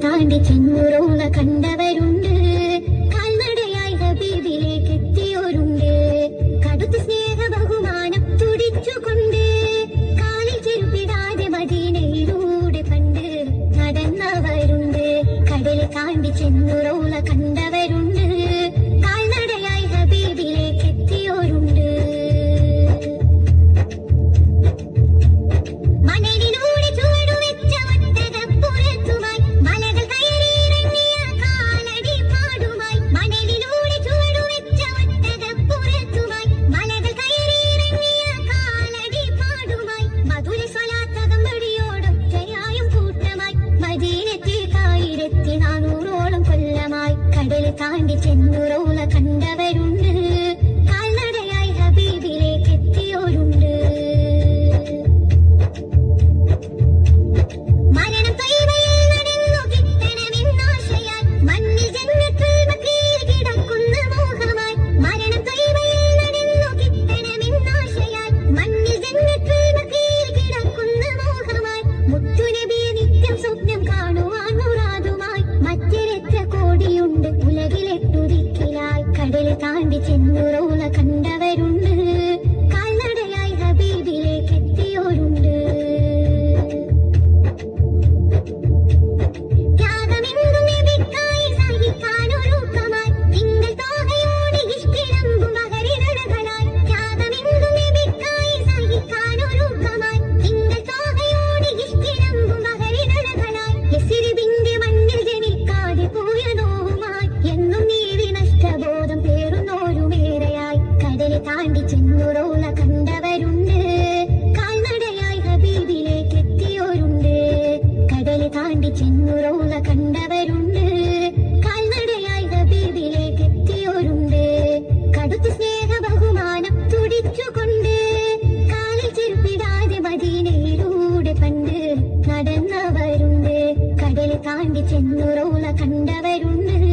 താണ്ടി ചെന്നുറോള കണ്ടവരുണ്ട്. കാൽനടയായി ഹബീബിലേക്ക് എത്തിയോരുണ്ട്. കടുത്ത സ്നേഹ ബഹുമാനം തുടിച്ചുകൊണ്ട് കാലിൽ ചെരുപ്പിടാതെ മദീനയിലൂടെ പണ്ട് നടന്നവരുണ്ട്. കടൽ താണ്ടി ചെന്നുറോള കണ്ടവരുണ്ട്. കാൽനടയായി ഹബീബിലേക്ക് എത്തിയോരുണ്ട്. കടൽ താണ്ടി ചെന്നുറോള കണ്ടവരുണ്ട്. കാൽനടയായി ഹബീബിലേക്ക് എത്തിയോരുണ്ട്. മരണം ത്വയ്ബയിൽ നടന്നു കിട്ടണമെന്നാശയാൽ മണ്ണിൽ ജന്നത്തുൽ ബഖീൽ കിടക്കുന്ന മോഹമായി. മരണം ത്വയ്ബയിൽ നടന്നു കിട്ടണമെന്നാശയാൽ മണ്ണിൽ ജന്നത്തുൽ ബഖീൽ കിടക്കുന്ന മോഹമായി. മുത്തുനബിയെ നിത്യം സ്വപ്നം കാണുവാൻ മുറാദുമായി മറ്റെത്ര കോടിയുണ്ട് ഉലകിലെട്ടുദിക്കിലായി. കടൽ താണ്ടി ചെന്നുറോള കണ്ടവരുണ്ട്. കാൽനടയായി ഹബീബിലേക്ക് എത്തിയോരുണ്ട്. ത്യാഗമെന്തും നബിക്കായി സഹിക്കാനൊരുക്കമായി തിങ്കൾ തോഹയോടെ ഇഷ്ടിളമ്പും മകരിനടകളായി. ത്യാഗമെന്തും നബിക്കായി സഹിക്കാനൊരുക്കമായി തിങ്കൾ തോഹയോടെ ഇഷ്ടിളമ്പും മകരിനടകളായി. യസ്രിബിന്റെ മണ്ണിൽ ജനിക്കാതെ പോയ നോവുമായി എന്നും നീവി നഷ്ടബോധം പേറുന്നോരുമേറെയായി. കടൽ താണ്ടി ചെന്നുറോള കണ്ടവരുണ്ട്. കാൽനടയായി ഹബീബിലേക്ക് എത്തിയോരുണ്ട്. കടൽ താണ്ടി ചെന്നുറോള കണ്ടവരുണ്ട്. കാൽനടയായി ഹബീബിലേക്ക് എത്തിയോരുണ്ട്. കടുത്ത സ്നേഹ ബഹുമാനം തുടിച്ചുകൊണ്ട് കാലിൽ ചെരുപ്പിടാതെ മദീനയിലൂടെ പണ്ട് നടന്നവരുണ്ട്. കടൽ താണ്ടി ചെന്നുറോള കണ്ടവരുണ്ട്.